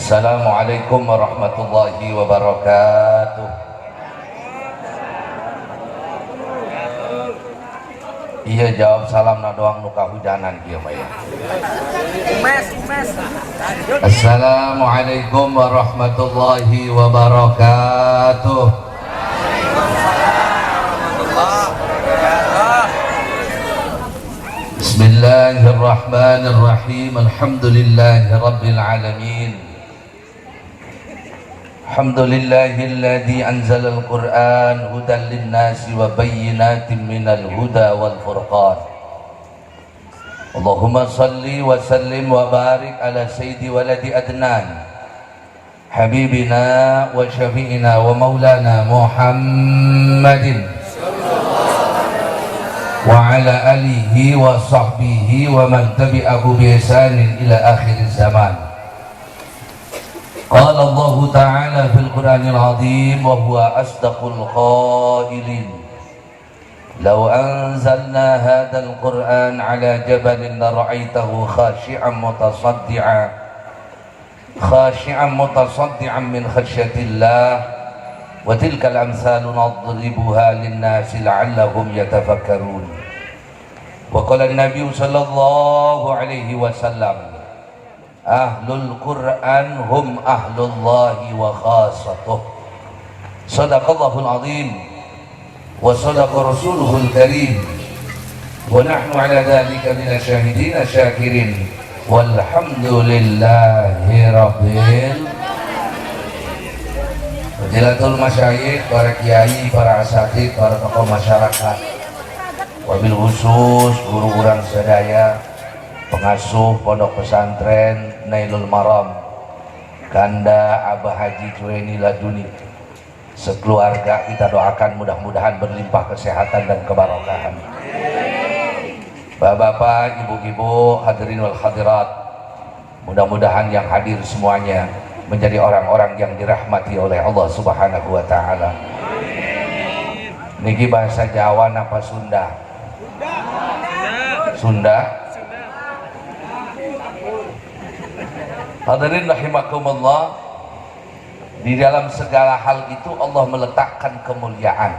Assalamualaikum warahmatullahi wabarakatuh. Iya jawab salam na doang nu kahujanan kieu mah ya. Assalamualaikum warahmatullahi wabarakatuh. Bismillahirrahmanirrahim. Alhamdulillahirabbil alamin. Alhamdulillahilladzi anzalal Qur'an hudan linnasi wa bayyinatin minal huda wal furqan. Allahumma salli wa sallim wa barik ala sayyidi waladi adnan habibina wa syafi'ina wa maulana Muhammadin wa ala alihi wa sahbihi wa man tabi'ahu bi ihsanin ila akhir zaman. Qala Allah Ta'ala fil Qur'anil Azim wa huwa asdaqul qailin. Law anzalna hadzal Qur'an 'ala jabalin la ra'aitahu khashi'an mutasaddian min khasyatillah wa tilkal amsalu nadribuha lin-nasi la'allahum yatafakkarun. Wa qala an-nabiy sallallahu alaihi wasallam, ahlul Qur'an hum ahlullahi wa khasatuh. Sadaqallahul azim wa sadaqa rasuluhul karim wa nahnu ala dhalika minas syahidin syakirin walhamdulillahi rabbil Fadilatul masyayikh, para kiai, para asatidz, para tokoh masyarakat, wabil khusus guru urang sadaya, pengasuh pondok pesantren Nailul Maram, Kanda Abah Haji Juweni Laduni, sekeluarga kita doakan mudah-mudahan berlimpah kesehatan dan kebarokahan. Bapak-bapak, ibu-ibu, hadirin wal hadirat, mudah-mudahan yang hadir semuanya menjadi orang-orang yang dirahmati oleh Allah Subhanahu wa Ta'ala. Niki bahasa Jawa napa Sunda? Sunda. Hadirin rahimakumullah, di dalam segala hal itu Allah meletakkan kemuliaan,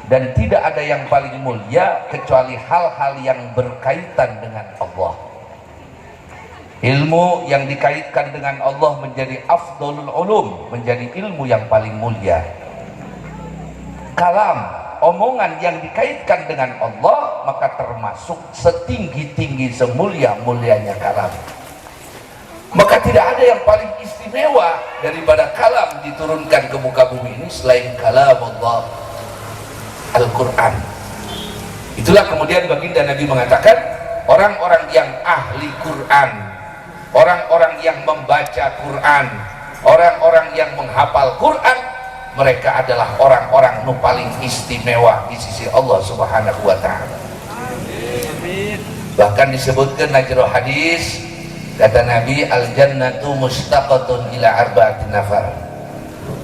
dan tidak ada yang paling mulia kecuali hal-hal yang berkaitan dengan Allah. Ilmu yang dikaitkan dengan Allah menjadi afdolul ulum, menjadi ilmu yang paling mulia. Kalam, omongan yang dikaitkan dengan Allah maka termasuk setinggi-tinggi semulia-mulianya kalam. Maka tidak ada yang paling istimewa daripada kalam diturunkan ke muka bumi ini selain kalam Allah, Al-Quran. Itulah kemudian baginda Nabi mengatakan, orang-orang yang ahli Quran, orang-orang yang membaca Quran, orang-orang yang menghafal Quran, mereka adalah orang-orang yang paling istimewa di sisi Allah Subhanahu wa Ta'ala. Bahkan disebutkan najroh hadis, kata Nabi, al-jannatu mustaqatun ila arba'ati nafar,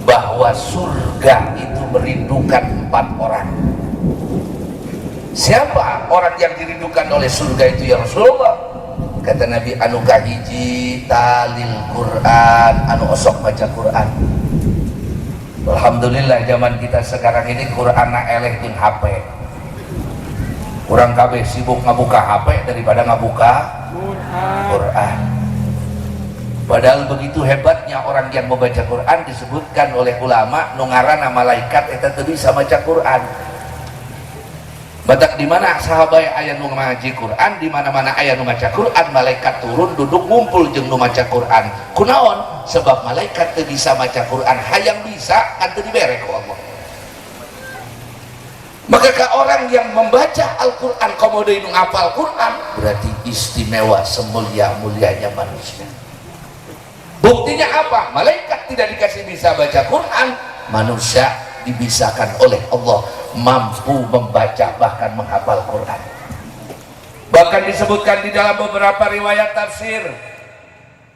bahwa surga itu merindukan 4 orang. Siapa orang yang dirindukan oleh surga itu ya Rasulullah? Kata Nabi, anu kahiji talil Quran, anu osok baca Quran. Alhamdulillah zaman kita sekarang ini Quran na eleh jeung HP. Kurang kabeh sibuk ngabuka HP daripada ngabuka Quran. Padahal begitu hebatnya orang yang membaca Quran, disebutkan oleh ulama nu ngaranna malaikat eta teu bisa maca Quran. Batak di mana sahabat aya nu ngaji Quran, di mana-mana aya nu maca Quran, malaikat turun duduk ngumpul jeung nu maca Quran. Kunaon? Sebab malaikat teu bisa maca Quran, hayang bisa kan teu dibere ku Allah. Maka ke orang yang membaca Al-Quran komodo nu ngapal Quran berarti istimewa semulia-mulianya manusia. Buktinya apa? Malaikat tidak dikasih bisa baca Quran, manusia dibisakan oleh Allah mampu membaca bahkan menghafal Quran. Bahkan disebutkan di dalam beberapa riwayat tafsir,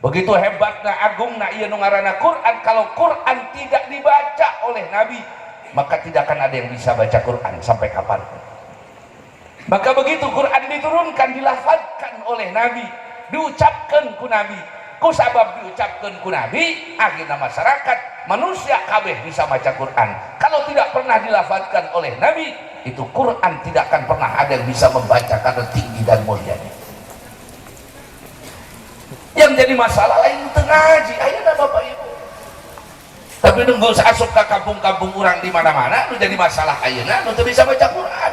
begitu hebatnya agungna ieu nu ngaranna Quran, kalau Quran tidak dibaca oleh Nabi maka tidak akan ada yang bisa baca Quran sampai kapanpun. Maka begitu Quran diturunkan, dilafadzkan oleh Nabi, diucapkan ku Nabi, ku sabab diucapkan ku Nabi akhirnya masyarakat manusia kabeh bisa baca Quran. Kalau tidak pernah dilafadzkan oleh Nabi, itu Quran tidak akan pernah ada yang bisa membaca karena tinggi dan mulianya. Yang jadi masalah lain itu ngaji, ayeuna Bapak Ibu. Tapi nunggu asup ke kampung-kampung orang di mana-mana, nu jadi masalah ayeuna nu teu bisa baca Quran.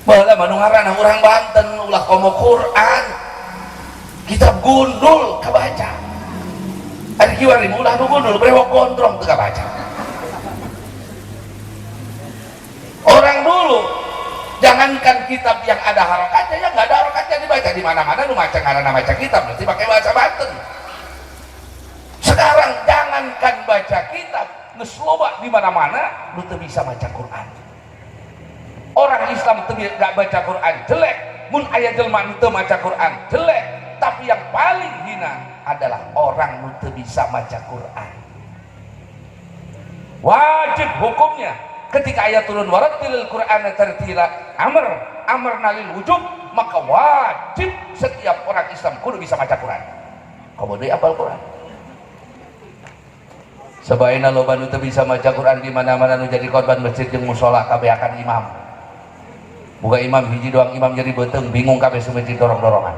Baheula mah nu ngaranna urang Banten ulah komo Quran. Kitab gundul kabaca. Ari kiwari ulah nu gundul brewok gondrong teu kabaca. Orang dulu jangankan kitab yang ada harokatnya, yang nggak ada harokatnya dibaca di mana-mana, lu maca ngaranna maca kitab mesti pakai bahasa Banten. Sekarang jangankan baca kitab, geus loba di mana-mana lu teu bisa baca Quran. Orang Islam teu nggak baca Quran jelek, mun aya jelema nu teu maca Quran jelek, tapi yang paling hina adalah orang nu teu bisa baca Quran. Wajib hukumnya ketika ayat turun warattilil Qur'ana tartila amr nalil wujub, maka wajib setiap orang Islam kudu bisa baca Quran. Kamu deui apal Quran. Sabaina loba nu teu bisa baca Quran di mana-mana nu jadi korban masjid jeung mushola kabeh akan imam. Bukan imam hiji doang, imam jadi beuteung bingung kabeh semasjid dorong-dorongan.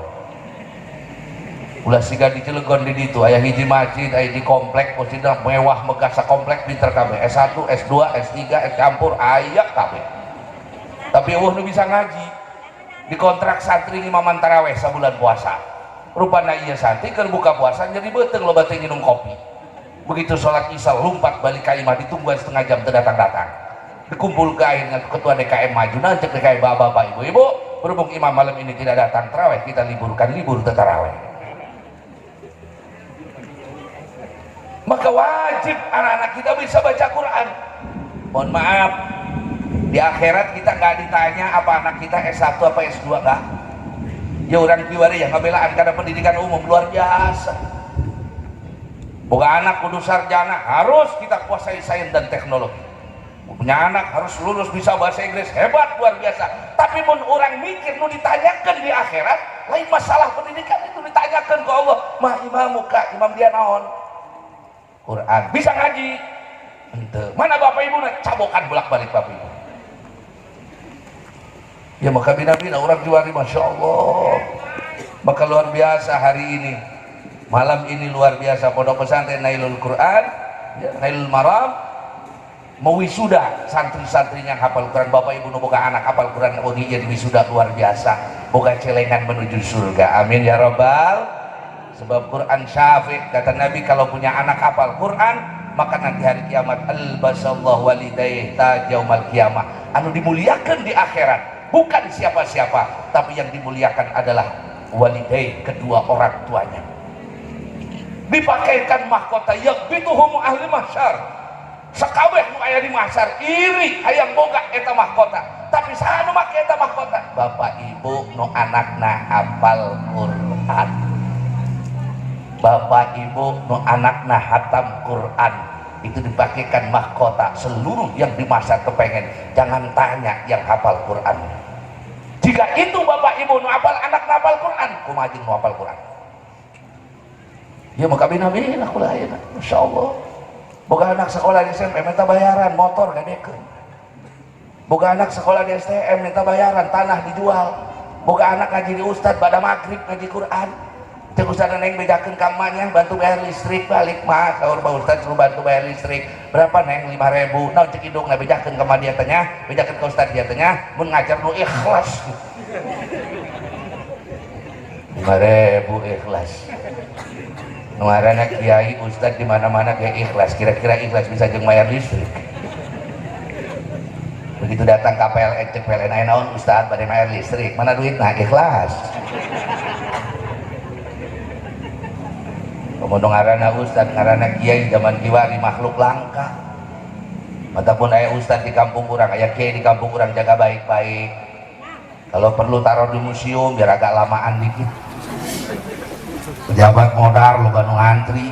Ulah siga di Cilegon di ditu aya hiji masjid aya di komplek masjidna mewah megah sakomplek pinter kabeh S1, S2, S3, S campur aya kabeh. Tapi eueuh nu bisa ngaji. Dikontrak santri imaman tarawih sabulan puasa. Rupana ieu santri keur buka puasa jadi beuteung loba teh minum kopi. Begitu sholat isya lompat balik ka imah ditungguan setengah jam teu datang-datang. Dikumpulkan dengan ketua DKM maju nanti DKM bapak-bapak ibu-ibu berhubung imam malam ini tidak datang tarawih kita liburkan libur tarawih. Maka wajib anak-anak kita bisa baca Quran. Mohon maaf, di akhirat kita nggak ditanya apa anak kita S1 apa S2 enggak. Ya orang kiwari yang ngebelaan karena pendidikan umum luar biasa. Boga anak kudu sarjana harus kita kuasai sains dan teknologi. Punya anak harus lulus bisa bahasa Inggris hebat luar biasa. Tapi mun orang mikir nu ditanyakan di akhirat lain masalah pendidikan itu ditanyakan ke Allah. Mah imam muka imam dia naon? Quran bisa ngaji ente mana bapak ibu nak cabokan bolak-balik bapak ibu ya maka bina-bina orang juari Masya Allah. Maka luar biasa hari ini malam ini luar biasa pondok pesantren Nailul Quran ya, Nailul Maram mewisuda santri-santrinya hafal Quran. Bapak ibu nu boga anak hafal Quran ugi jadi wisuda luar biasa boga celengan menuju surga amin ya rabbal. Sebab Quran syafi' kata Nabi kalau punya anak hafal Quran maka nanti hari kiamat albasallahu walidayh tajaumal kiamah anu dimuliakan di akhirat bukan siapa-siapa tapi yang dimuliakan adalah walidayh kedua orang tuanya. Dipakaikan mahkota yakbituhum ahli mahsyar sakabeh nu aya di mahsyar iri hayang boga eta mahkota tapi saha nu make eta mahkota bapak ibu nu anakna hafal Quran. Bapak ibu nu anakna hatam Quran itu dipakaikan mahkota seluruh yang di masa kepengen. Jangan tanya yang hafal Quran. Jika itu bapak ibu nu hafal anak hafal Quran kumaha jeung nu hafal Quran ya maka bina-bina kulah ayeuna masyaallah. Boga anak sekolah di SMP minta bayaran motor gadekeun. Boga anak sekolah di STM minta bayaran tanah dijual. Boga anak ngaji di ustad pada maghrib ngaji Quran. Cek ustad neng bejakeun kamarnya bantu bayar listrik balik mah saur Pak Ustad suruh bantu bayar listrik berapa neng 5.000 naon cek indungna bejakeun ka dia teh nya bejakeun ka ustad dia teh nya mun ngajar nu ikhlas 5.000 ikhlas nu ngaranna kiai ustad di mana-mana kayak ikhlas kira-kira ikhlas bisa jeung bayar listrik. Begitu datang ke PLN cek PLN aya naon ustad bade bayar listrik mana duitna ikhlas. Kemudian ngarana ustad, ngarana kiai zaman kiwari makhluk langka. Ataupun ayah ustad di kampung kurang, ayah kiai di kampung kurang jaga baik-baik. Kalau perlu taruh di museum biar agak lamaan dikit. Pejabat modal lo nu antri.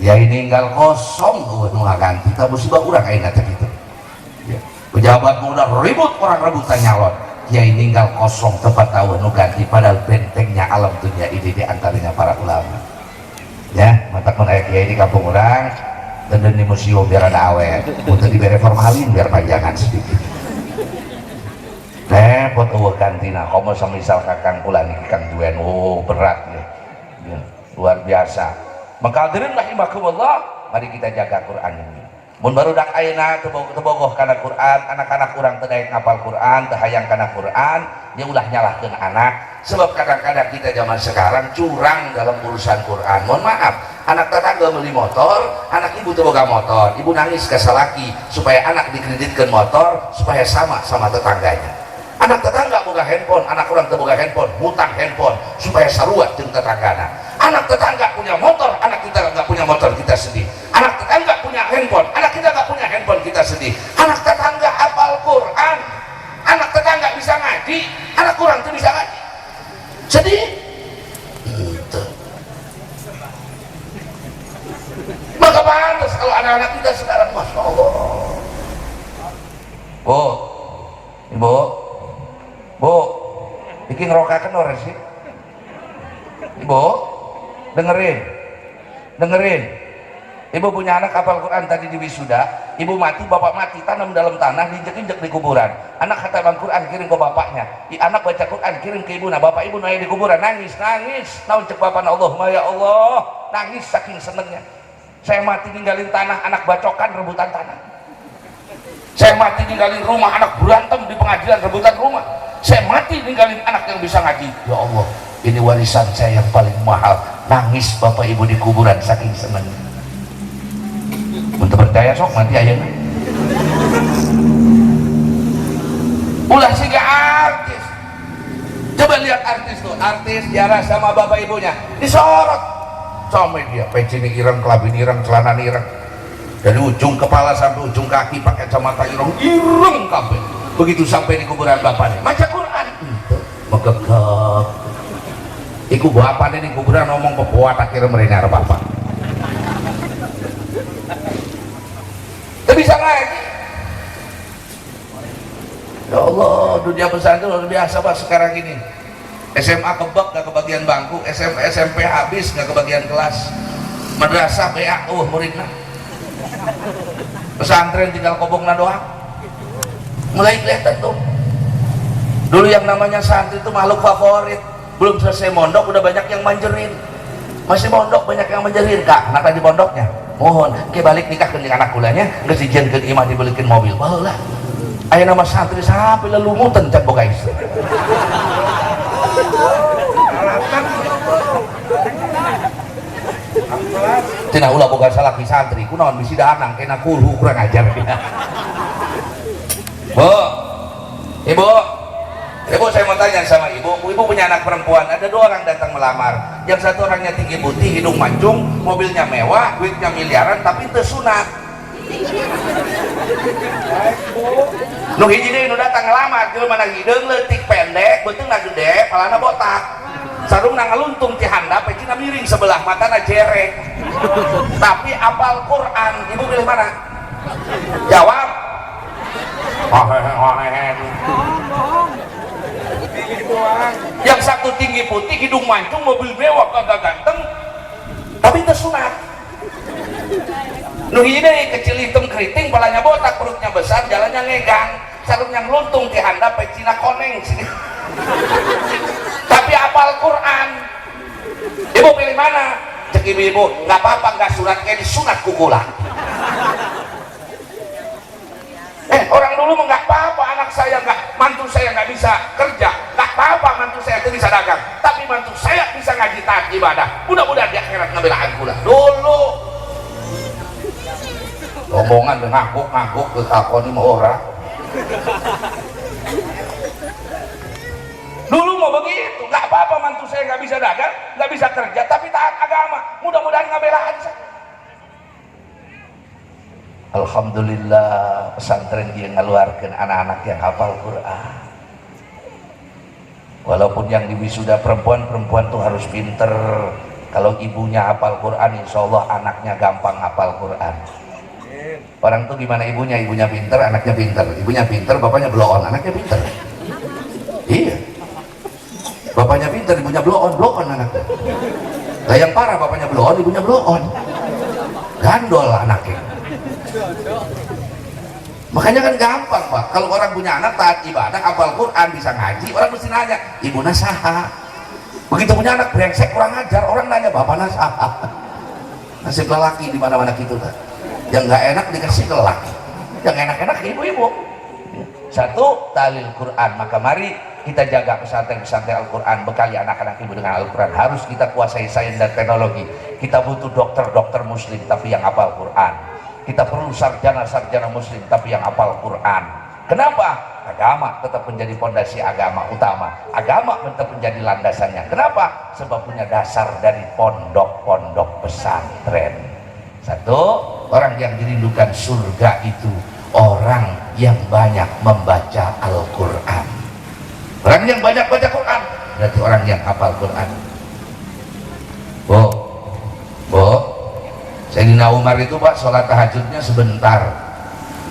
Ya ini tinggal kosong nu ganti. Tapi musibah urang ayeuna teh kitu. Pejabat modal ribut orang rebutan nyalon. kiai ninggal kosong tepat tahun nu ganti padahal bentengnya alam dunia ini diantaranya para ulama ya. Mantap mun aya kiai di kampung orang dan di museum biar ada awet, untuk diberi formalin biar panjangan sedikit repot gantina komo semisal kakang kula niki kang duen berat ya. Luar biasa. Maka hadirin rahimakumullah, mari kita jaga Quran ini. Mun barudak ayeuna tebogoh kana Quran, anak-anak urang teu daek ngapal Quran, teu hayang kana Quran, dia ulah nyalahkeun anak. Sebab kadang-kadang kita zaman sekarang curang dalam urusan Quran. Mohon maaf, anak tetangga beli motor, anak ibu teu boga motor, ibu nangis ke salaki supaya anak dikreditkeun motor supaya sama tetangganya. Anak tetangga boga handphone, anak orang teu boga handphone, hutang handphone supaya saruat jeung tetanggana. Anak tetangga punya motor, anak kita nggak punya motor, kita sedih. Anak tetangga punya handphone, anak kita nggak punya handphone, kita sedih. Anak tetangga hafal Quran, anak tetangga bisa ngaji, anak kurang tuh bisa ngaji, sedih. Itu. Maka pantas kalau anak-anak kita sekarang, masya Allah. Bu, bikin ngerokakan orang sih. Ibu, dengerin. Ibu punya anak hafal Quran tadi di wisuda, ibu mati, bapak mati, tanam dalam tanah, diinjek-injek di kuburan. Anak khatam Quran kirim ke bapaknya, anak baca Quran kirim ke ibu, nah bapak ibu nanya di kuburan, nangis, naon cek bapak, Allahumma ya Allah, nangis saking senengnya. Saya mati ninggalin tanah, anak bacokan rebutan tanah. Saya mati ninggalin rumah, anak berantem di pengadilan rebutan rumah. Saya mati ninggalin anak yang bisa ngaji. Ya Allah, ini warisan saya yang paling mahal. Nangis bapak ibu di kuburan saking senengnya. Untuk percaya sok mati ayeuna. Ulah siga artis. Coba lihat artis tuh, artis diarah sama bapak ibunya disorot. Sama dia peci ireng, kelabin ireng, celana ireng. Dari ujung kepala sampai ujung kaki pakai kacamata ireng kabeh. Begitu sampai di kuburan bapaknya, baca Quran. Megegep. Iku bapaknya di kuburan ngomong pepuat akhirnya mereka bapak. Tidak bisa ngaji. Ya Allah, dunia pesantren luar biasa pak sekarang ini. SMA kebak gak kebagian bangku, SMP habis gak kebagian kelas, madrasah PA muridnya. Pesantren tinggal kobongna doang. Mulai kelihatan tuh. Dulu yang namanya santri itu makhluk favorit, belum selesai mondok udah banyak yang manjerin. Masih mondok banyak yang manjerin kak, anak di pondoknya mohon ke balik nikah ke anak kulanya nggak sijian ke imah dibelikin mobil baheula. Aya nama santri sampai lelumutan can boga istri. Tina ulah boga salaki santri kunaon bisi daanang kena kulhu kurang ajar. Ibu saya mau tanya sama ibu punya anak perempuan, ada 2 orang datang melamar, yang satu orangnya tinggi putih, hidung mancung, mobilnya mewah, duitnya miliaran, tapi itu sunat. Nu hiji deui nu datang ngelamar, jelema na hideung leutik pendek, beuteungna gede, palana botak, sarungna ngaluntung ti handap, pecina miring sebelah, matana jerek, tapi apal Quran. Ibu pilih mana? Jawab. Yang satu tinggi putih, hidung mancung, mobil mewah, kagak ganteng, tapi itu sunat. Nu hiji deui kecil hitam keriting, palanya botak, perutnya besar, jalannya ngegang, sarungnya ngeluntung di handap, pecina koneng sini. Tapi apal Quran. Ibu pilih mana? Cek ibu, nggak apa-apa, nggak sunat kayak disunat kukula. Orang dulu nggak apa-apa, anak saya nggak, mantu saya nggak bisa kerja, nggak apa-apa, mantu saya itu bisa dagang, tapi mantu saya bisa ngaji taat ibadah. Mudah-mudahan di akhirat ngebelaan pula. Dulu omongan ngakuk ke takoni mau orang. Dulu mau begitu, nggak apa-apa, mantu saya nggak bisa dagang, nggak bisa kerja, tapi taat agama. Mudah-mudahan ngebelaan saya. Alhamdulillah pesantren dia ngeluarkan anak-anak yang hafal Quran. Walaupun yang di wisuda perempuan tuh harus pinter. Kalau ibunya hafal Quran, insya Allah anaknya gampang hafal Quran. Orang tuh gimana ibunya pinter, anaknya pinter. Ibunya pinter, bapaknya bloon, anaknya pinter. Bapaknya pintar, ibunya blow on anaknya. Lah yang parah bapaknya blow on, ibunya blow on. Gandol anaknya. Makanya kan gampang Pak, kalau orang punya anak taat ibadah, hafal Quran, bisa ngaji, orang mesti nanya, ibu nasaha. Begitu punya anak brengsek kurang ajar, orang nanya bapak nasaha. Nasib lelaki di mana-mana gitu kan. Yang nggak enak dikasih ke lelaki, yang enak-enak ke ibu-ibu. Satu, talil Quran. Maka mari kita jaga pesantren-pesantren Al-Quran, bekali anak-anak ibu dengan Al-Quran. Harus kita kuasai sains dan teknologi. Kita butuh dokter-dokter muslim tapi yang hafal Quran. Kita perlu sarjana-sarjana muslim tapi yang hafal Quran. Kenapa? Agama tetap menjadi fondasi agama utama. Agama tetap menjadi landasannya. Kenapa? Sebab punya dasar dari pondok-pondok pesantren. Satu, orang yang dirindukan surga itu orang yang banyak membaca Al-Quran. Orang yang banyak baca Quran berarti orang yang hafal Quran. Sayyidina Umar itu Pak, sholat tahajudnya sebentar.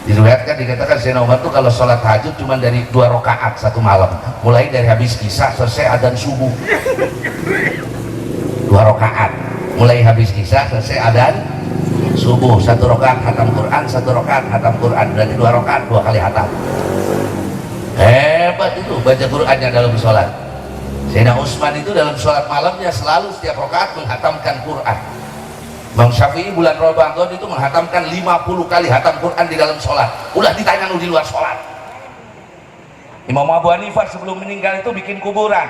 Diriwayatkan, dikatakan Sayyidina Umar itu kalau sholat tahajud cuma dari 2 rakaat satu malam, mulai dari habis kisah selesai adzan subuh. 2 rakaat, mulai habis kisah selesai adzan subuh. 1 rakaat hatam Quran, 1 rakaat hatam Quran, berarti 2 rakaat 2 kali hatam. Hebat itu baca Qurannya dalam sholat. Sayyidina Utsman itu dalam sholat malamnya selalu setiap rakaat menghatamkan Quran. Bang Syafi'i bulan Ramadan itu menghatamkan 50 kali hatam Quran di dalam sholat. Udah ditanya di luar sholat. Imam Abu Hanifah sebelum meninggal itu bikin kuburan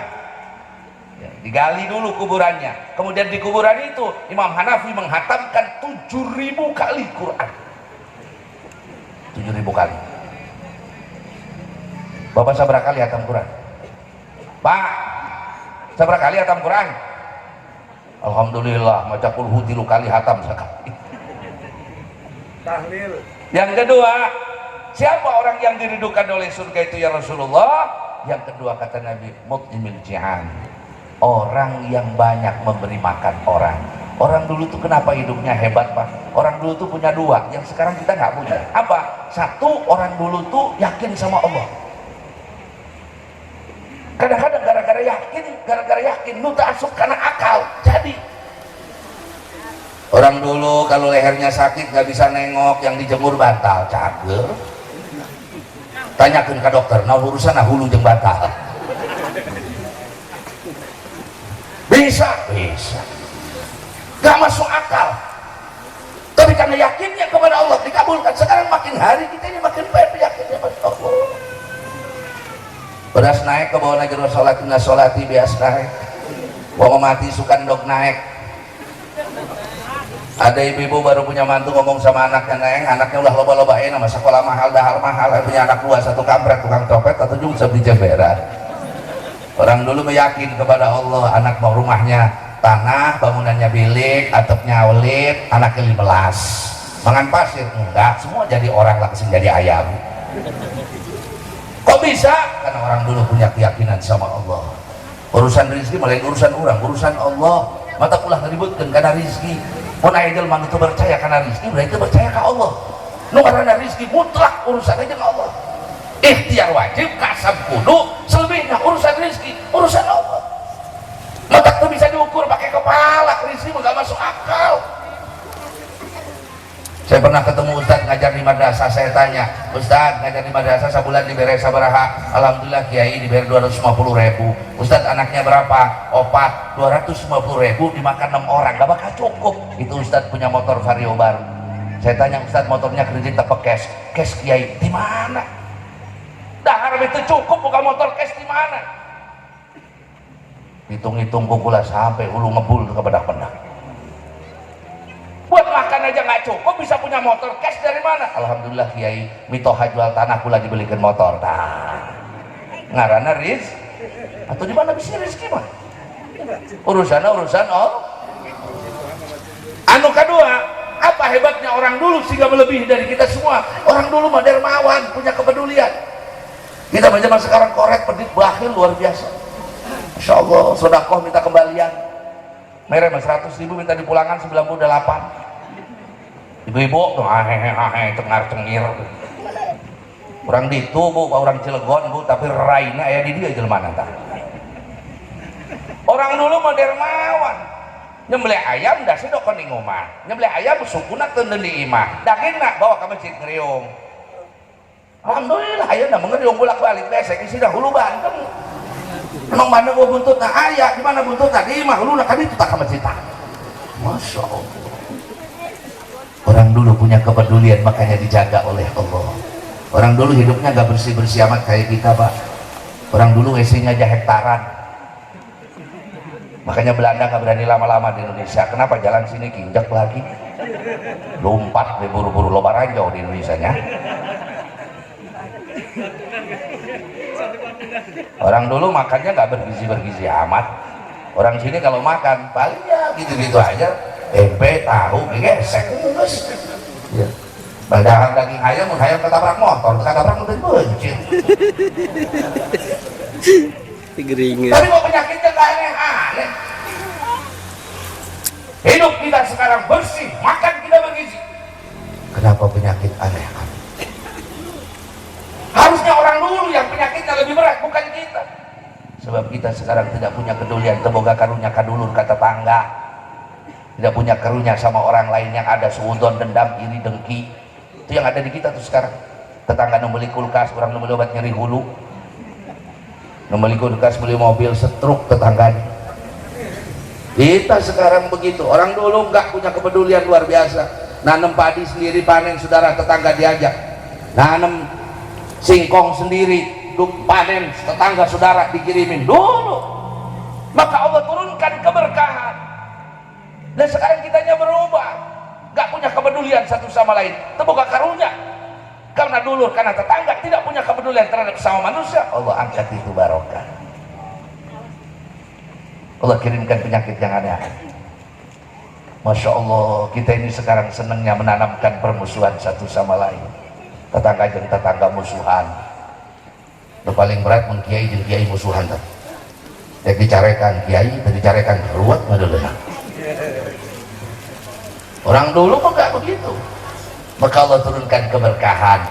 ya, digali dulu kuburannya. Kemudian di kuburan itu Imam Hanafi menghatamkan 7.000 kali Quran. 7.000 kali. Bapak seberapa kali hatam Quran? Pak, seberapa kali hatam Quran? Alhamdulillah, maca kulhu 3 kali hatam sekali. Tahlil. Yang kedua, siapa orang yang dirindukan oleh surga itu ya Rasulullah? Yang kedua kata Nabi, mut'imil ji'an, orang yang banyak memberi makan orang. Orang dulu tuh kenapa hidupnya hebat Pak? Orang dulu tuh punya 2, yang sekarang kita nggak punya. Apa? Satu, orang dulu tuh yakin sama Allah. Kadang-kadang gara-gara yakin lu tak asup karena akal. Jadi orang dulu kalau lehernya sakit nggak bisa nengok, yang dijemur bantal cager. Tanyakan ke dokter, nah urusan hulu jeung bantal. Bisa nggak masuk akal, tapi karena yakinnya kepada Allah dikabulkan. Sekarang makin hari kita ini makin baik yakinnya pada Allah. Beras naik ke bawah negeri sholati biasa naik, mau mati sukan dok naik. Ada ibu-ibu baru punya mantu ngomong sama anaknya, neng anaknya udah loba-lobain sama sekolah mahal, dahar mahal, punya anak 2, 1 kampret tukang copet, atau juga bisa beli jemberan. Orang dulu meyakin kepada Allah, anak mau rumahnya tanah, bangunannya bilik, atapnya olit, anaknya 15, mangan pasir enggak, semua jadi orang langsung jadi ayam. Kok bisa? Karena orang dulu punya keyakinan sama Allah. Urusan rezeki mulai urusan orang, urusan Allah. Mata kulah ngeributkan karena rezeki. Mun aya jelema nu teu percaya karena rezeki, berarti percaya ke Allah. Nu karena rezeki mutlak urusan aja ke Allah. Ikhtiar wajib, kasab kudu, selebihnya urusan rezeki, urusan Allah. Mata tuh bisa diukur pakai kepala, rezeki enggak masuk akal. Saya pernah ketemu Ustadz ngajar di madrasah, saya tanya, Ustadz ngajar di madrasah sebulan diberi sabaraha? Alhamdulillah Kiai diberi 250.000. Ustadz anaknya berapa? 4, 250.000 dimakan 6 orang, gak bakal cukup. Itu Ustadz punya motor Vario baru. Saya tanya Ustadz, motornya kredit apa cash? Cash Kiai, di mana? Dahar itu cukup bukan motor cash di mana? Hitung-hitung kukulah sampai hulu ngebul ke bedak-bedak. Buat makan aja nggak cukup, bisa punya motor cash dari mana? Alhamdulillah Kiai, mitoha jual tanah pula dibelikan motor. Nah, ngarana riz atau di mana bisa rezeki mah? Urusan oh. Anu kedua, apa hebatnya orang dulu sehingga melebihi dari kita semua? Orang dulu mah dermawan, punya kepedulian. Kita zaman sekarang korek, pedit, bakhil luar biasa. Masya Allah, sodakoh minta kembalian. Mereka 100.000 minta dipulangan 98. Ibu-ibu tuh cengar-cengir. Orang ditu Bu, orang Cilegon Bu, tapi raina aya di dia jelema tah. Orang dulu mah dermawan, nyembelih ayam dah sedok di rumah, nyembelih ayam sukuna teu di imah, dagingna bawa ke masjid ngeriung. Alhamdulillah aya na mengeriung bolak-balik besek isi dah hulu Banten. Emang mana gua buntutna aya, di mana buntutna di imah hulu kan itu tak ke masjid. Masya Allah. Orang dulu punya kepedulian, makanya dijaga oleh Allah. Orang dulu hidupnya gak bersih-bersih amat kayak kita, Pak. Orang dulu WC-nya aja hektaran. Makanya Belanda gak berani lama-lama di Indonesia. Kenapa? Jalan sini kinjak lagi, lompat buru-buru loba ranjau di Indonesia nya. Orang dulu makannya gak bergizi-bergizi amat. Orang sini kalau makan paling ya gitu-gitu aja, tempe, tahu, gesek terus ya. Padahal daging ayam ketabrak motor, ketabrak motor bencin. Tapi kok penyakitnya gak aneh-aneh. Hidup kita sekarang bersih, makan kita bergizi. Kenapa penyakit aneh-aneh? Harusnya orang dulu yang penyakitnya lebih berat, bukan kita. Sebab kita sekarang tidak punya kedulian, teboga karunya kadulur kata tangga, tidak punya karunya sama orang lain yang ada suudon, dendam, iri, dengki. Itu yang ada di kita tuh sekarang. Tetangga membeli kulkas, orang membeli obat nyeri hulu, membeli kulkas, beli mobil, setruk tetangganya. Kita sekarang begitu. Orang dulu nggak punya kepedulian luar biasa, nanam padi sendiri, panen saudara tetangga diajak, nanam singkong sendiri, panen tetangga saudara dikirimin dulu. Maka Allah turunkan keberkahan. Dan sekarang kitanya berubah, gak punya kepedulian satu sama lain, terbuka karunya karena dulur, karena tetangga, tidak punya kepedulian terhadap sama manusia. Allah angkat itu barokah. Allah kirimkan penyakit yang aneh-aneh. Masya Allah, kita ini sekarang senangnya menanamkan permusuhan satu sama lain. Tetangga jeung tetangga musuhan. Yang paling berat mengkiai jeung kiai musuhan. Yang dicarekan kiai, dan dicarekan ruwet madulena. Orang dulu kok gak begitu. Maka Allah turunkan keberkahan.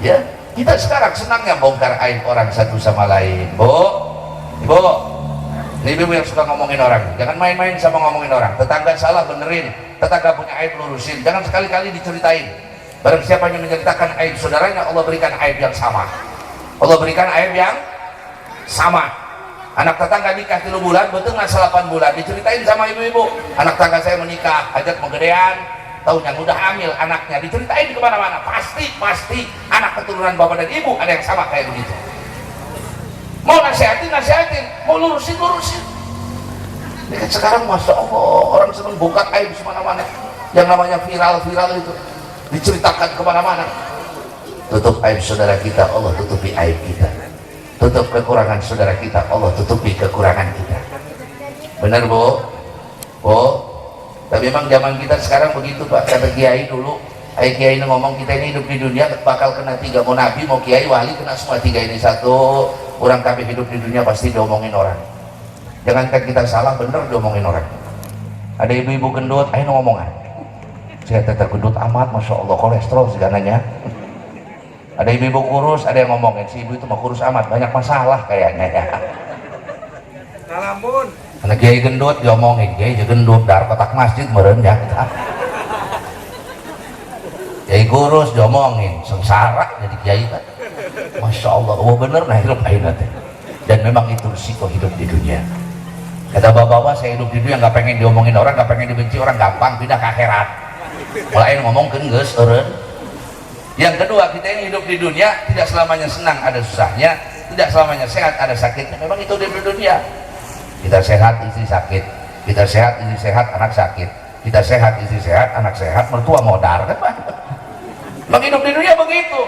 Ya, kita sekarang senangnya bongkar aib orang satu sama lain. Bu, ini ibu yang suka ngomongin orang, jangan main-main sama ngomongin orang. Tetangga salah benerin, tetangga punya aib lurusin. Jangan sekali-kali diceritain. Barang siapa yang menceritakan aib saudaranya, Allah berikan aib yang sama. Allah berikan aib yang sama. Anak tetangga nikah 3 bulan, betul nggak 8 bulan, diceritain sama ibu-ibu. Anak tetangga saya menikah, hajat kegedean, tahu yang udah hamil anaknya, diceritain kemana-mana. Pasti anak keturunan bapak dan ibu ada yang sama kayak begitu. Mau nasihatin, mau lurusin. Ini kan sekarang Masya Allah, orang senang bongkar aib semana-mana. Yang namanya viral itu diceritakan kemana-mana. Tutup aib saudara kita, Allah tutupi aib kita. Tutup kekurangan saudara kita, Allah tutupi kekurangan kita. Benar Bu? Tapi memang zaman kita sekarang begitu Pak. Kata kiai dulu, kiai ini ngomong, kita ini hidup di dunia bakal kena 3, mau nabi, mau kiai, wali, kena semua 3 ini satu. Orang kami hidup di dunia pasti diomongin orang. Jangankan kita salah, bener diomongin orang. Ada ibu-ibu gendut, ayo ngomongan. Saya tetap gendut amat, Masya Allah, kolesterol segananya. Ada ibu-ibu kurus, ada yang ngomongin, si ibu itu mah kurus amat, banyak masalah kayaknya ya. Salamun. Anak kiai gendut diomongin, kiai gendut, dar kotak masjid meren ya. Kiai kurus diomongin, sengsara jadi kiai kan. Masya Allah, oh bener nah hidup ayeuna teh. Dan memang itu risiko hidup di dunia. Kata bapak-bapak, saya hidup di dunia nggak pengen diomongin orang, nggak pengen dibenci orang, gampang pindah ke akhirat. Mulai ngomongkeun geus eureun. Yang kedua, kita ini hidup di dunia tidak selamanya senang, ada susahnya, tidak selamanya sehat, ada sakitnya. Memang itu di dunia. Kita sehat, istri sakit. Kita sehat, istri sehat, anak sakit. Kita sehat, istri sehat, anak sehat, mertua modar kan Pak. Memang hidup di dunia begitu.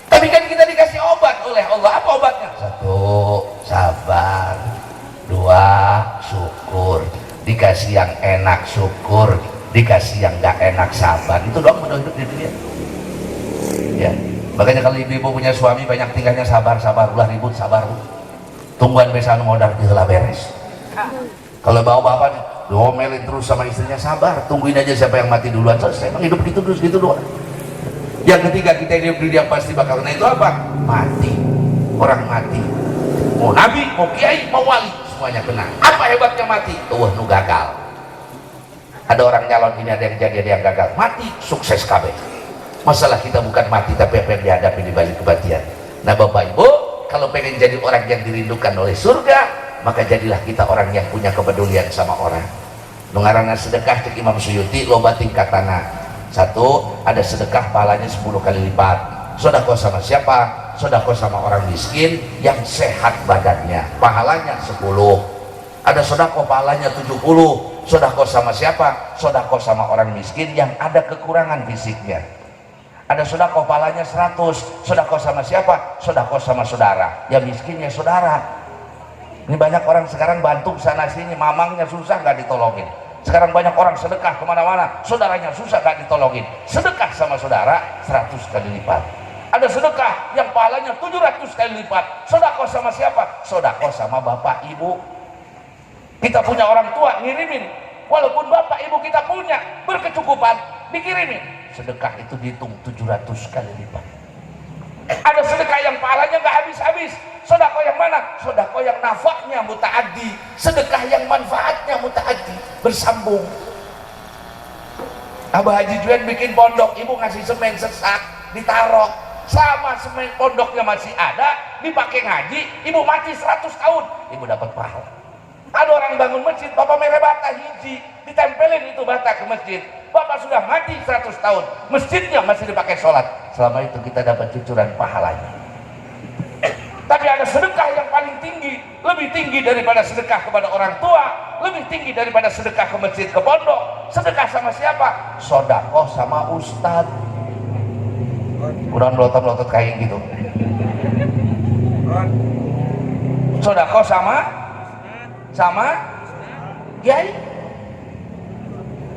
Tapi kan kita dikasih obat oleh Allah. Apa obatnya? 1, sabar. 2, syukur. Dikasih yang enak syukur, dikasih yang gak enak sabar. Itu doang udah hidup di dunia. Ya, makanya kalau ibu-ibu punya suami banyak tinggalnya sabar, ulah ribut, sabar. Tungguan besan modal diheula beres. Kalau bawa bapak diomelin terus sama istrinya, sabar, tungguin aja siapa yang mati duluan, selesai. Emang hidup gitu terus gitu doang. Yang ketiga, kita hidup di dunia pasti bakal kena itu apa? Mati. Orang mati. Mau nabi, mau kiai, mau wali, semuanya kena. Apa hebatnya mati? Tuh nu gagal. Ada orang nyalon ini, ada yang jadi, ada yang gagal. Mati sukses kabeh. Masalah kita bukan mati, tapi apa yang dihadapi di balik kematian. Nah Bapak Ibu, kalau pengen jadi orang yang dirindukan oleh surga, maka jadilah kita orang yang punya kepedulian sama orang. Nungarana sedekah cek Imam Suyuti loba tingkatana. Satu, ada sedekah pahalanya 10 kali lipat. Sedekah sama siapa? Sedekah sama orang miskin yang sehat badannya, pahalanya 10. Ada sedekah pahalanya 70. Sedekah sama siapa? Sedekah sama orang miskin yang ada kekurangan fisiknya. Ada sedekah pahalanya 100. Sedekah sama siapa? Sedekah sama saudara. Ya miskinnya saudara. Ini banyak orang sekarang bantu sana sini, mamangnya susah nggak ditolongin. Sekarang banyak orang sedekah kemana-mana, saudaranya susah nggak ditolongin. Sedekah sama saudara 100 kali lipat. Ada sedekah yang pahalanya 700 kali lipat. Sedekah sama siapa? Sedekah sama bapak ibu. Kita punya orang tua, ngirimin. Walaupun bapak ibu kita punya berkecukupan, dikirimin. Sedekah itu dihitung 700 kali lipat. Ada sedekah yang pahalanya nggak habis-habis. Sedekah yang mana? Sedekah yang nafaknya mutaaddi, sedekah yang manfaatnya mutaaddi, bersambung. Abah Haji Juan bikin pondok, ibu ngasih semen sesak, ditaruh sama semen pondoknya masih ada, dipakai ngaji, ibu mati 100 tahun, ibu dapat pahala. Ada orang bangun masjid, bapak merah bata hiji, ditempelin itu bata ke masjid, bapak sudah mati 100 tahun, masjidnya masih dipakai sholat, selama itu kita dapat cucuran pahalanya. Tapi ada sedekah yang paling tinggi, lebih tinggi daripada sedekah kepada orang tua, lebih tinggi daripada sedekah ke masjid, ke pondok. Sedekah sama siapa? Sedekah sama ustad. Udah melotot-melotot kayak gitu. Sedekah sama kiai.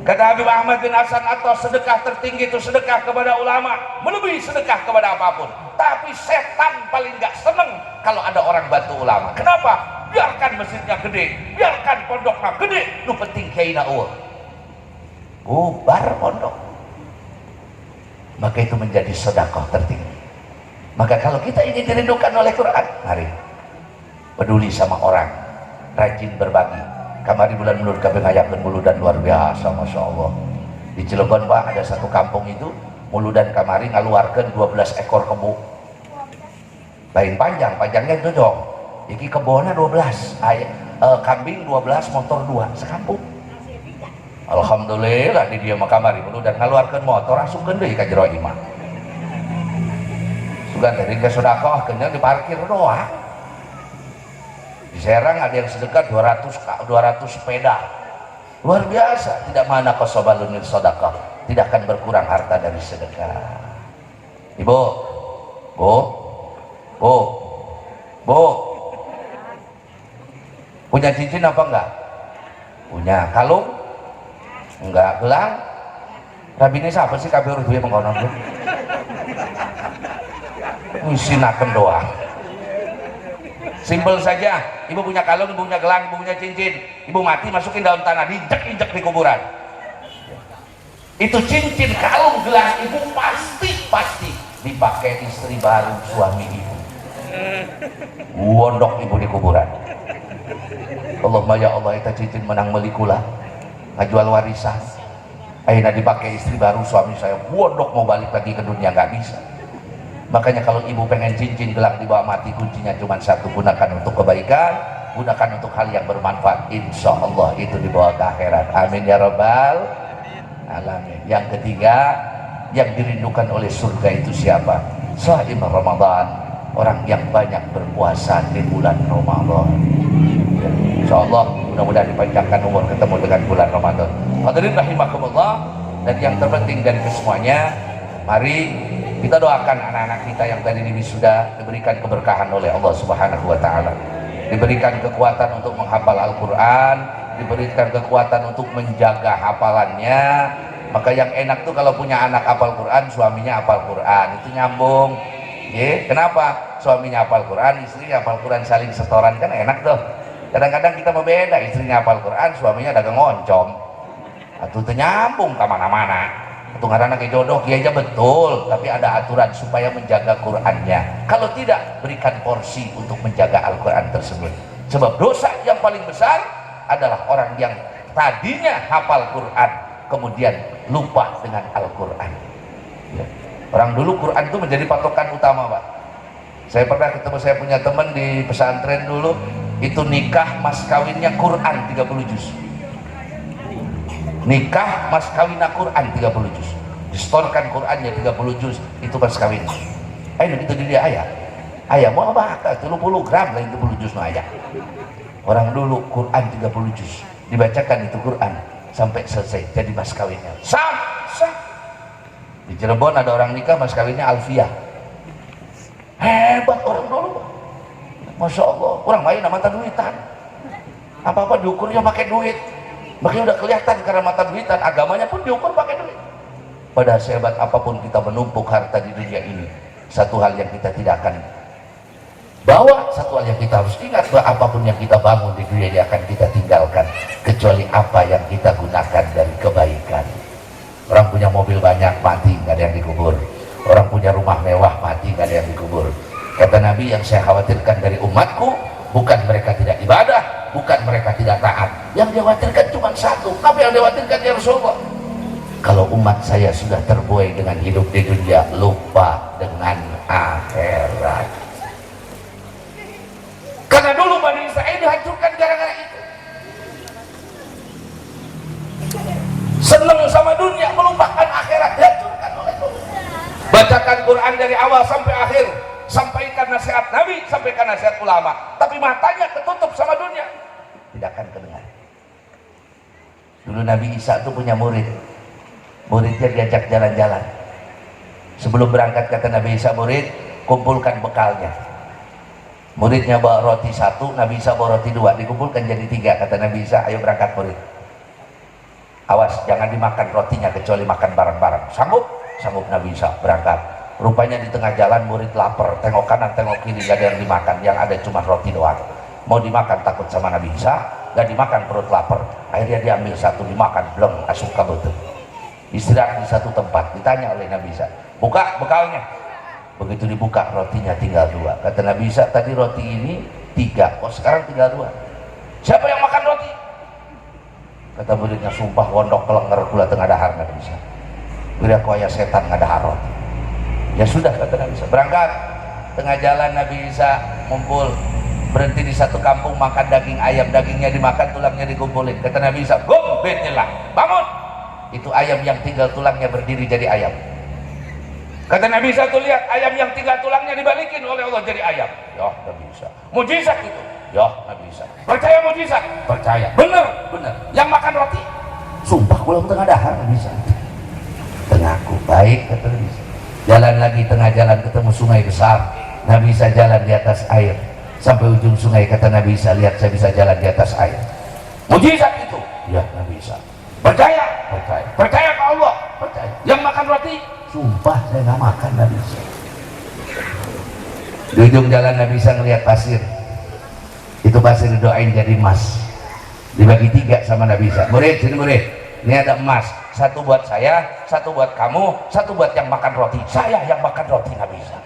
Kata Habib Ahmad bin Hasan atau sedekah tertinggi itu sedekah kepada ulama, melebihi sedekah kepada apapun. Tapi setan paling gak seneng kalau ada orang bantu ulama. Kenapa? Biarkan masjidnya gede, biarkan pondoknya gede, lu penting kiai na bubar pondok. Maka itu menjadi sedekah tertinggi. Maka kalau kita ingin dirindukan oleh Quran, mari peduli sama orang, rajin berbagi. Kamari bulan mulur kabeh ngayakeun muludan luar biasa, Masya Allah. Di Cilegon Pak ada satu kampung itu muludan kamari ngaluarkeun 12 ekor kebo. Lain panjangnya itu dong. Iki kebona 12, kambing 12, motor 2 sekampung. Alhamdulillah di dia mah kamari muludan ngaluarkeun motor asupkeun deui ka jero imah. Sugan dari ke sedekah kenyang diparkir doang. Di Serang ada yang sedekah 200 sepeda, luar biasa. Tidak mana qasabalun min sedekah, tidak akan berkurang harta dari sedekah. Ibu, bu, punya cincin apa enggak? Punya. Kalung? Enggak. Gelang? Rabine siapa sih kabeh urut duwe mengkono? Ngisinaken doang. Simpel saja, ibu punya kalung, ibu punya gelang, ibu punya cincin, ibu mati masukin dalam tanah, diinjek-injek di kuburan. Itu cincin, kalung, gelang ibu pasti dipakai istri baru suami ibu. Wondok ibu di kuburan. Allahumma ya Allah, itu cincin menang melikula, ngajual warisan. Akhirnya dipakai istri baru suami saya, wondok mau balik lagi ke dunia nggak bisa. Makanya kalau ibu pengen cincin gelang dibawa mati, kuncinya cuma satu, gunakan untuk kebaikan, gunakan untuk hal yang bermanfaat, insya Allah itu dibawa ke akhirat. Amin ya rabbal alamin. Yang ketiga, yang dirindukan oleh surga itu siapa? Shaim Ramadan, orang yang banyak berpuasa di bulan Ramadan. Insya Allah mudah-mudahan dipanjangkan umur ketemu dengan bulan Ramadan. Hadirin rahimakumullah. Dan yang terpenting dari kesemuanya, mari kita doakan anak-anak kita yang tadi ini sudah diberikan keberkahan oleh Allah Subhanahu wa Ta'ala, diberikan kekuatan untuk menghafal Al-Quran, diberikan kekuatan untuk menjaga hafalannya. Maka yang enak tuh kalau punya anak hafal Quran, suaminya hafal Quran, itu nyambung. Kenapa? Suaminya hafal Quran, istrinya hafal Quran, saling setoran, kan enak tuh. Kadang-kadang kita berbeda, istrinya hafal Quran, suaminya dagang ngoncom, itu nyambung kemana-mana. Tunggaran ke jodoh kiai aja betul, tapi ada aturan supaya menjaga Qurannya. Kalau tidak, berikan porsi untuk menjaga Al-Quran tersebut. Sebab dosa yang paling besar adalah orang yang tadinya hafal Quran kemudian lupa dengan Al-Quran. Ya. Orang dulu Quran itu menjadi patokan utama, Pak. Saya pernah ketemu, saya punya teman di pesantren dulu, itu nikah mas kawinnya Quran 30 juz. Nikah mas kawinnya Quran 30 juz. Distorkan Qurannya 30 juz, itu mas kawin. Ayo itu dia ayah. Ayah mau apa? 30 gram lain 30 juz no ayah. Orang dulu Quran 30 juz, dibacakan itu Quran sampai selesai jadi mas kawinnya. Sah. Di Cirebon ada orang nikah mas kawinnya Alfiah. Hebat orang dulu, Masya Allah. Orang lain mata duitan, apa-apa diukurnya pakai duit, makanya udah kelihatan karena mata duitan. Agamanya pun diukur pakai duit. Pada sehebat apapun kita menumpuk harta di dunia ini, satu hal yang kita tidak akan bawa, satu hal yang kita harus ingat, bahwa apapun yang kita bangun di dunia ini akan kita tinggalkan kecuali apa yang kita gunakan dari kebaikan. Orang punya mobil banyak mati, nggak ada yang dikubur. Orang punya rumah mewah mati, nggak ada yang dikubur. Kata Nabi, yang saya khawatirkan dari umatku bukan mereka tidak ibadah, bukan mereka tidak taat. Yang dikhawatirkan cuma satu. Apa yang dikhawatirkan ya Rasulullah? Kalau umat saya sudah terbuai dengan hidup di dunia, lupa dengan akhirat. Karena dulu Bani Israel dihancurkan gara-gara itu. Senang sama dunia, melupakan akhirat, dihancurkan oleh dunia. Bacakan Quran dari awal sampai akhir, sampaikan nasihat Nabi, sampaikan nasihat ulama, tapi matanya ketutup sama dunia, tidak akan kedengar. Dulu Nabi Isa itu punya muridnya diajak jalan-jalan. Sebelum berangkat kata Nabi Isa, murid kumpulkan bekalnya. Muridnya bawa roti 1, Nabi Isa bawa roti 2, dikumpulkan jadi 3. Kata Nabi Isa, ayo berangkat murid, awas jangan dimakan rotinya kecuali makan bareng-bareng. Sanggup? Sanggup Nabi Isa. Berangkat. Rupanya di tengah jalan murid lapar, tengok kanan tengok kiri gak ada yang dimakan, yang ada cuma roti doang. Mau dimakan takut sama Nabi Isa, gak dimakan perut lapar. Akhirnya diambil 1 dimakan, bleng, asup kabut. Istirahat di satu tempat, ditanya oleh Nabi Isa, buka bekalnya. Begitu dibuka, rotinya tinggal 2. Kata Nabi Isa, tadi roti ini 3, kok sekarang tinggal 2? Siapa yang makan roti? Kata muridnya, sumpah wondok kelenger kula tengah dahar Nabi Isa. Bila koya setan ngadahar roti. Ya sudah kata Nabi Isa, berangkat. Tengah jalan Nabi Isa ngumpul, berhenti di satu kampung makan daging ayam, dagingnya dimakan, tulangnya dikumpulin. Kata Nabi Isa, gum bismillah, bangun. Itu ayam yang tinggal tulangnya berdiri jadi ayam. Kata Nabi Isa, tuh lihat ayam yang tinggal tulangnya dibalikin oleh Allah jadi ayam. Ya Nabi Isa, mujizat itu. Ya Nabi Isa, percaya mujizat? Percaya. Bener. Yang makan roti? Sumpah kula tengah dahar Nabi Isa. Tengahku baik kata Nabi Isa. Jalan lagi, tengah jalan ketemu sungai besar. Nabi Isa jalan di atas air sampai ujung sungai. Kata Nabi Isa, lihat saya bisa jalan di atas air. Mujizat itu? Ya Nabi Isa. Percaya? Percaya. Percaya ke Allah? Percaya. Yang makan roti? Sumpah saya nggak makan Nabi Isa. Di ujung jalan Nabi Isa ngelihat pasir. Itu pasir didoain jadi emas. Dibagi 3 sama Nabi Isa. Murid, sini murid. Ini ada emas. 1 buat saya, 1 buat kamu, 1 buat yang makan roti. Saya yang makan roti Nabi Isa.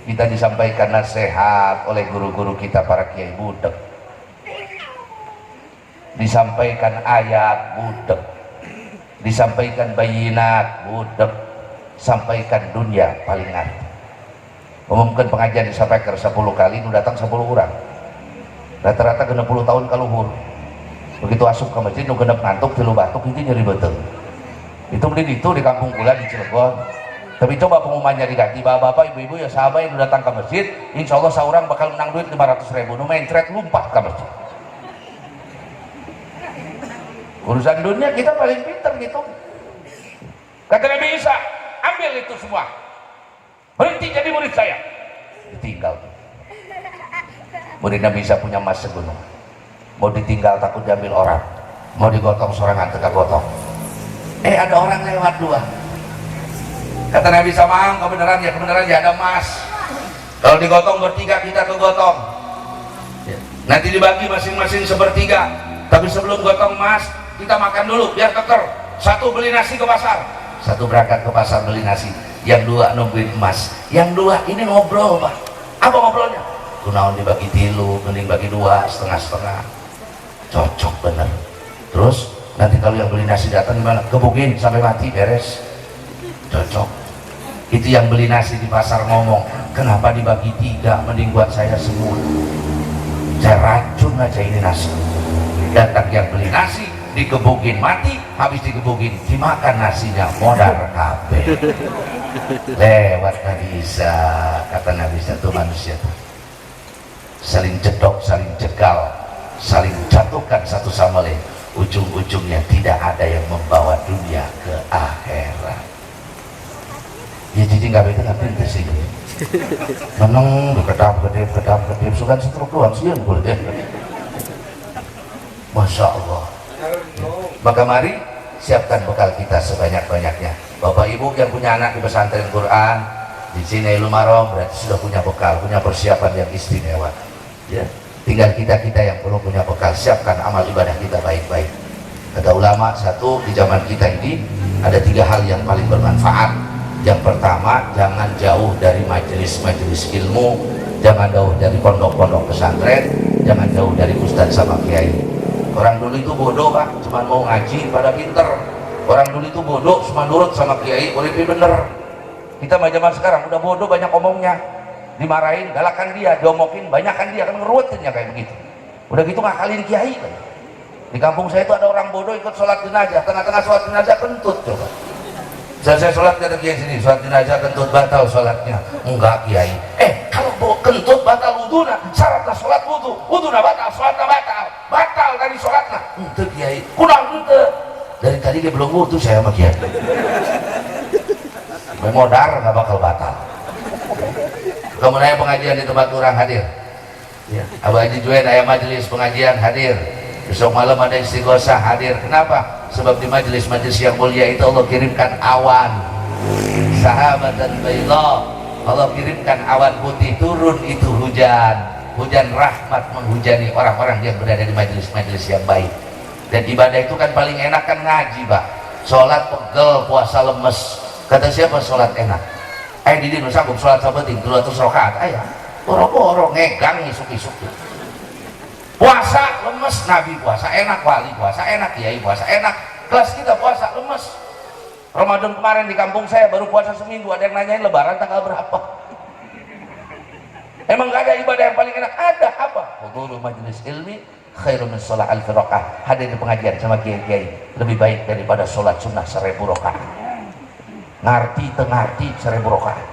Kita disampaikan nasihat oleh guru-guru kita para kiai, budek. Disampaikan ayat, budek. Disampaikan bayinat, budek. Sampaikan dunia, paling ngerti. Umumkan pengajian disampaikan 10 kali, itu datang 10 orang. Rata-rata 60 tahun kaluhur. Begitu asup ke masjid, nu genep ngantuk, tilu batuk, itu nyeri betul. Itu beli itu di kampung kula di Cilegon. Tapi coba pengumumannya diganti, bapak-bapak, ibu-ibu ya sahabat yang datang ke masjid, insya Allah seorang bakal menang duit 500.000. Nu main trade lompat ke masjid. Urusan dunia kita paling pinter gitu. Kata Nabi Isa, ambil itu semua, berhenti jadi murid saya. Ditinggal. Murid Nabi Isa punya emas segunung. Mau ditinggal takut diambil orang, mau digotong sorangan teka gotong. Ada orang lewat 2. Kata Nabi Isa, Mang, kebenaran ya ada emas. Kalau digotong bertiga kita kegotong. Nanti dibagi masing-masing sepertiga. Tapi sebelum gotong emas kita makan dulu biar keker. 1 beli nasi ke pasar, 1 berangkat ke pasar beli nasi, yang 2 nungguin emas. Yang 2 ini ngobrol Pak. Apa ngobrolnya? kunaon dibagi tilu, mending bagi dua, setengah-setengah. Cocok bener. Terus nanti kalau yang beli nasi datang gimana? Gebukin sampai mati, beres. Cocok. Itu yang beli nasi di pasar ngomong, kenapa dibagi tiga, mending buat saya semua. Saya racun aja ini nasi. Datang yang beli nasi, digebukin mati, habis digebukin dimakan nasinya, modal kabeh. Lewat Nabi Isa, kata Nabi Isa itu manusia tuh saling jedok, saling jegal, saling jatuhkan satu sama lain, ujung-ujungnya tidak ada yang membawa dunia ke akhirat. Ya jadi nggak beda nggak pinter sih, menang kedap-kedip sukan setruk doang sih yang boleh. Masya Allah. Maka mari siapkan bekal kita sebanyak-banyaknya. Bapak Ibu yang punya anak di pesantren Quran di sini Lumarom berarti sudah punya bekal, punya persiapan yang istimewa. Ya, tinggal kita yang perlu punya bekal, siapkan amal ibadah kita baik-baik. Kata ulama, satu, di zaman kita ini ada 3 hal yang paling bermanfaat. Yang pertama, jangan jauh dari majelis-majelis ilmu, jangan jauh dari pondok-pondok pesantren, jangan jauh dari ustadz sama kiai. Orang dulu itu bodoh Pak, cuma mau ngaji pada pinter. Orang dulu itu bodoh, cuma nurut sama kiai, uripnya bener. Kita mah zaman sekarang udah bodoh, banyak omongnya, dimarahin, galakan dia, diomokin, banyakan dia, kan ngeruwetinnya kayak begitu. Udah gitu ngakalin kiai kan. Di kampung saya itu ada orang bodoh ikut sholat jenazah, tengah-tengah sholat jenazah kentut coba. Saya sholat kata kiai sini, sholat jenazah kentut batal sholatnya. Enggak kiai, kalau kentut batal wuduna, syaratlah sholat wuduna batal, sholatnya batal dari sholatnya. Itu kiai, kurang itu. Dari tadi dia belum wudu saya sama kiai. Modar nggak bakal batal. Kemudian pengajian di tempat orang hadir. Ya. Abah Haji Juwen ayah majelis pengajian hadir. Besok malam ada istighosah hadir. Kenapa? Sebab di majelis-majelis yang mulia itu Allah kirimkan awan, sahabat dan bayla. Allah kirimkan awan putih, turun itu hujan rahmat menghujani orang-orang yang berada di majelis-majelis yang baik. Dan ibadah itu kan paling enak kan ngaji Pak. Sholat pegel, puasa lemes. Kata siapa sholat enak? Didi nu sanggup sholat sabeting 200 rakaat. Aya boro-boro ngegang isuk-isuk. Puasa lemes, Nabi puasa enak, wali puasa enak, kiai puasa enak, kelas kita puasa lemes. Ramadan kemarin di kampung saya baru puasa seminggu, ada yang nanyain lebaran tanggal berapa. Emang gak ada ibadah yang paling enak? Ada apa? Hudurul majlis ilmi khairu min sholat alfi rakaat. Hadir di pengajian sama kiai-kiai lebih baik daripada sholat sunnah 1000 rakaat. Ngarti tengarti 1000 rakaat.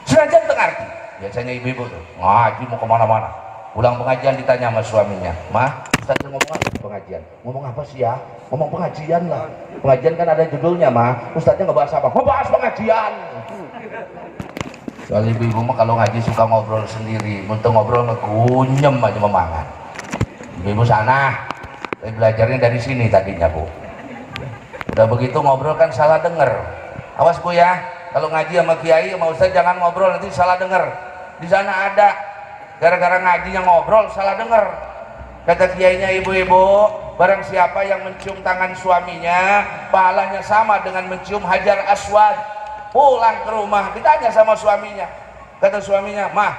Senajan tengarti. Biasanya ibu-ibu tuh ngaji mau kemana-mana. Pulang pengajian ditanya sama suaminya, "Mah, Ustaz ngomong apa di pengajian?" "Ngomong apa sih ya?" "Ngomong pengajian lah. Pengajian kan ada judulnya, Mah. Ustaznya ngebahas apa?" "Ngebahas pengajian." Soal ibu-ibu mah kalau ngaji suka ngobrol sendiri, untuk ngobrol ngekunyem aja memangan. Ibu sana, saya belajarnya dari sini tadinya Bu. Udah begitu ngobrol kan salah denger. Awas Bu ya, kalau ngaji sama kiai sama ustaz jangan ngobrol nanti salah denger. Di sana ada gara-gara ngajinya ngobrol salah denger. Kata kiainya, "Ibu-ibu, barang siapa yang mencium tangan suaminya, pahalanya sama dengan mencium Hajar Aswad." Pulang ke rumah ditanya sama suaminya. Kata suaminya, "Mah,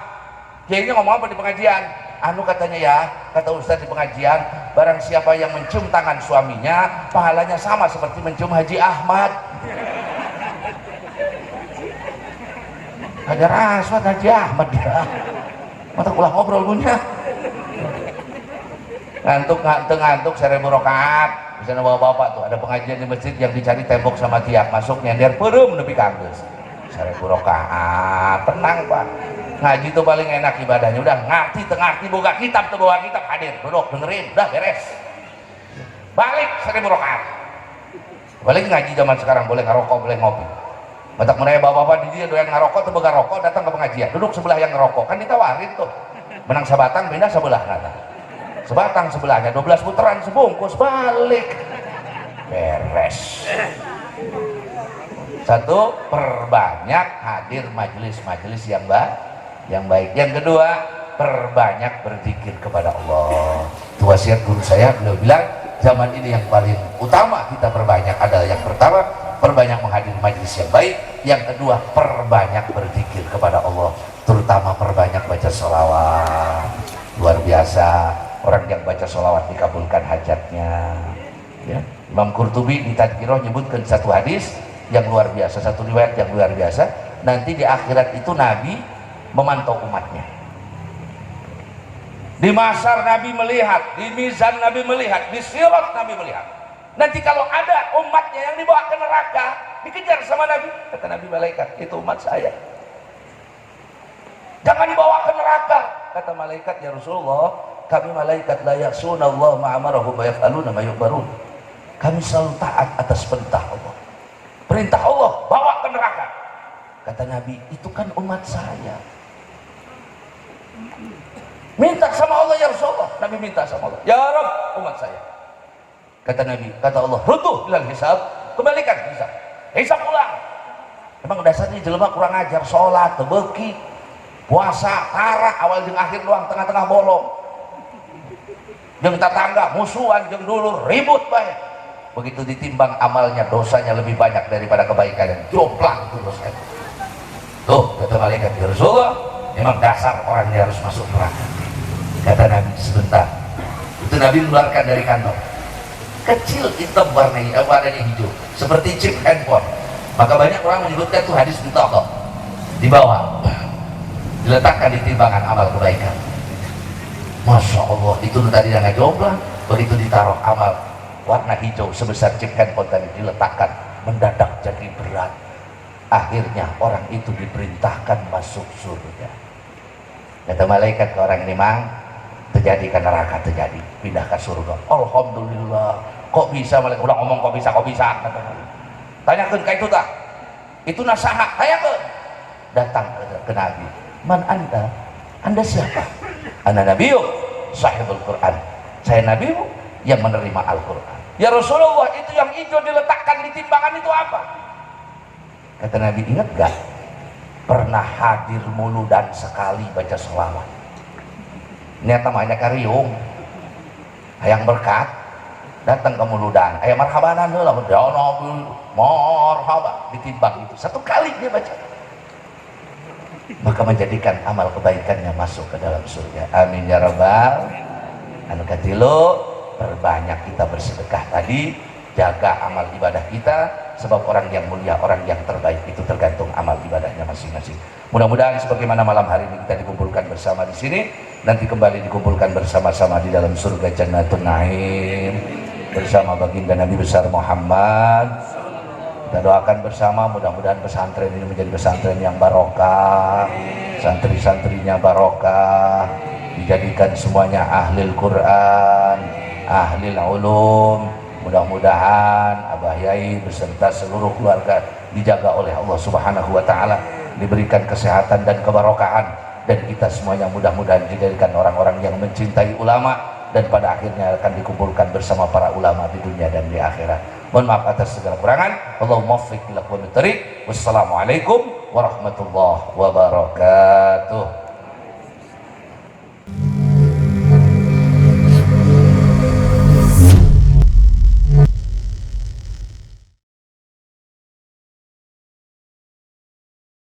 kiainya ngomong apa di pengajian?" "Anu katanya ya, kata ustaz di pengajian, barang siapa yang mencium tangan suaminya, pahalanya sama seperti mencium Haji Ahmad." Hajar Aswad, Haji Ahmad ya. Mata ulah ngobrol punya. Ngantuk 1000 rakaat. Misalnya bapak-bapak tuh ada pengajian di masjid yang dicari tembok sama tiang, masuk nyender perem nepi kanggeus. 1000 rakaat, tenang Pak. Ngaji itu paling enak ibadahnya. Udah ngerti tengah buka kitab tuh, bawa kitab hadir, duduk dengerin, udah beres. Balik 1000 rakaat. Balik ngaji zaman sekarang boleh ngerokok, boleh ngopi. Matak menaya bapak-bapak di dia doyan ngerokok tuh boga rokok datang ke pengajian, duduk sebelah yang ngerokok. Kan ditawarin tuh. Menang sabatang beda sebelah kata. Sebatang sebelahnya 12 putaran sebungkus, balik beres. Satu, perbanyak hadir majelis-majelis yang baik. Yang kedua, perbanyak berzikir kepada Allah. Itu wasiat guru saya, beliau bilang zaman ini yang paling utama kita perbanyak adalah yang pertama, perbanyak menghadiri majelis yang baik. Yang kedua, perbanyak berzikir kepada Allah, terutama perbanyak baca baca sholawat luar biasa. Orang yang baca sholawat dikabulkan hajatnya ya. Imam Qurtubi di Tadhkirah menyebutkan satu hadis yang luar biasa, satu riwayat yang luar biasa. Nanti di akhirat itu Nabi memantau umatnya, di mahsyar Nabi melihat, di mizan Nabi melihat, di sirat Nabi melihat. Nanti kalau ada umatnya yang dibawa ke neraka, dikejar sama Nabi, kata Nabi malaikat, itu umat saya, jangan dibawa ke neraka. Kata malaikat, ya Rasulullah, kami malaikat la ya'suna Allah ma'amarahum wa yaf'aluna ma yu'marun. Kami selalu taat atas perintah Allah. Perintah Allah bawa ke neraka. Kata Nabi, itu kan umat saya. Minta sama Allah ya Rasulullah. Nabi minta sama Allah, ya Rabb, umat saya. Kata Nabi, kata Allah, rudduh ilal hisab, kembalikan hisab. Hisab ulang. Emang dasarnya jelema kurang ajar, sholat, tebeki, puasa, tara, awal jeung akhir doang, tengah-tengah bolong. Jeung tetangga musuhan, jeung dulu ribut bae. Begitu ditimbang amalnya, dosanya lebih banyak daripada kebaikannya, jomplang itu dosanya. Tuh kata malaikat, ya Rasulullah, memang dasar orangnya harus masuk neraka. Kata Nabi, sebentar. Itu Nabi mengeluarkan dari kantong, kecil hitam warnanya hijau, seperti chip handphone. Maka banyak orang menyebutkan itu hadis mutaqab. Di bawah diletakkan di timbangan amal kebaikan. Masya Allah, itu tadi yang jomplang. Begitu ditaruh amal warna hijau sebesar chip handphone tadi diletakkan, mendadak jadi berat. Akhirnya orang itu diperintahkan masuk surga. Kata malaikat ke orang ini, mang, terjadi ke neraka, terjadi, pindah ke surga. Alhamdulillah. Kok bisa? Malaikat udah ngomong kok bisa, kok bisa. Tanyakan ke itu tak? Itu nasaha, tanyakan. Datang ke Nabi. Man anda? Anda siapa? Ana nabiyyu sahibul Quran. Saya nabimu yang menerima Al-Quran. Ya Rasulullah, itu yang hijau diletakkan di timbangan itu apa? Kata Nabi, ingat gak? Pernah hadir mulu dan sekali baca sholawat. Niat namanya kariung, hayang berkat, datang ke muludan, ayam marhabanan lah, ya Nabi, marhaba, ditimbang itu. Satu kali dia baca, maka menjadikan amal kebaikannya masuk ke dalam surga. Amin ya rabbal. Anu katilu, perbanyak kita bersedekah tadi, jaga amal ibadah kita, sebab orang yang mulia, orang yang terbaik itu tergantung amal ibadahnya masing-masing. Mudah-mudahan sebagaimana malam hari ini kita dikumpulkan bersama di sini, nanti kembali dikumpulkan bersama-sama di dalam surga Jannatun Naim bersama baginda Nabi besar Muhammad. Kita doakan bersama, mudah-mudahan pesantren ini menjadi pesantren yang barokah, santri-santrinya barokah, dijadikan semuanya ahlil Quran, ahlil ulum. Mudah-mudahan Abah Yai beserta seluruh keluarga dijaga oleh Allah Subhanahu wa Ta'ala, diberikan kesehatan dan kebarokahan, dan kita semuanya mudah-mudahan dijadikan orang-orang yang mencintai ulama dan pada akhirnya akan dikumpulkan bersama para ulama di dunia dan di akhirat. Mohon maaf atas segala kurangan. Allahumma waffiq ila aqwamit thariq. Wassalamualaikum warahmatullahi wabarakatuh.